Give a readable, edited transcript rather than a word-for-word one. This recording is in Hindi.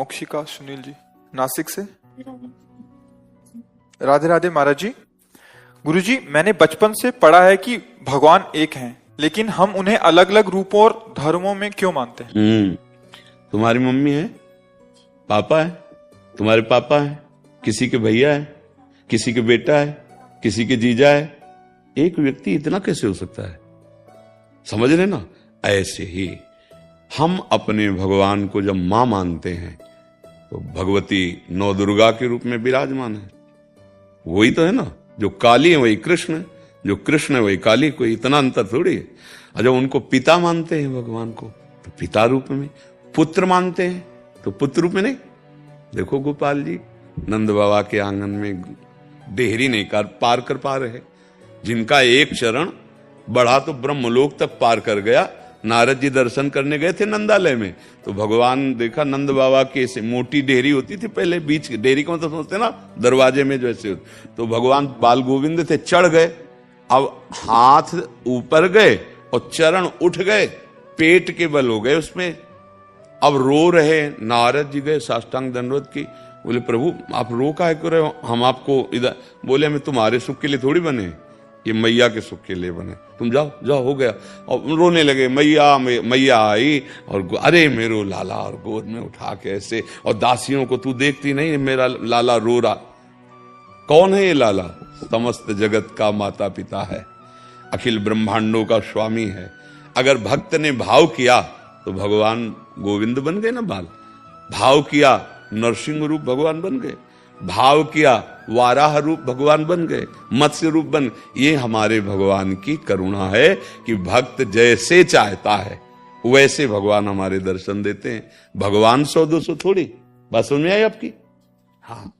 मोक्षिका सुनील जी नासिक से। राधे राधे महाराज जी। गुरुजी, मैंने बचपन से पढ़ा है कि भगवान एक हैं, लेकिन हम उन्हें अलग अलग रूपों और धर्मों में क्यों मानते हैं? तुम्हारी मम्मी है, पापा है, तुम्हारे पापा है, किसी के भैया है, किसी के बेटा है, किसी के जीजा है। एक व्यक्ति इतना कैसे हो सकता है? समझ रहे ना? ऐसे ही हम अपने भगवान को जब मां मानते हैं तो भगवती नौ दुर्गा के रूप में विराजमान है। वही तो है ना, जो काली है वही कृष्ण है, जो कृष्ण है वही काली। कोई इतना अंतर थोड़ी है। और जब उनको पिता मानते हैं भगवान को तो पिता रूप में, पुत्र मानते हैं तो पुत्र रूप में नहीं। देखो गोपाल जी नंद बाबा के आंगन में देहरी नहीं पार कर पा रहे, जिनका एक चरण बढ़ा तो ब्रह्मलोक तक पार कर गया। नारद जी दर्शन करने गए थे नंदालय में, तो भगवान देखा नंद बाबा के से मोटी डेहरी होती थी पहले, बीच की डेहरी को तो समझते ना, दरवाजे में जैसे होते, तो भगवान बाल गोविंद थे, चढ़ गए। अब हाथ ऊपर गए और चरण उठ गए, पेट के बल हो गए उसमें। अब रो रहे, नारद जी गए साष्टांग दंडवत की, बोले प्रभु आप रो काहे क्यों रहे हो? हम आपको इधर, बोले हमें तुम्हारे सुख के लिए थोड़ी बने, ये मैया के सुख के लिए बने, तुम जाओ जाओ हो गया। और रोने लगे, मैया मैया आई और अरे मेरो लाला, और गोद में उठा के ऐसे, और दासियों को तू देखती नहीं मेरा लाला रो रहा। कौन है ये लाला? समस्त जगत का माता पिता है, अखिल ब्रह्मांडों का स्वामी है। अगर भक्त ने भाव किया तो भगवान गोविंद बन गए ना बाल, भाव किया नरसिंह रूप भगवान बन गए, भाव किया वाराह रूप भगवान बन गए, मत्स्य रूप बन। ये हमारे भगवान की करुणा है कि भक्त जैसे चाहता है वैसे भगवान हमारे दर्शन देते हैं। भगवान 100-200 थोड़ी। बात समझ में आई आपकी? हाँ।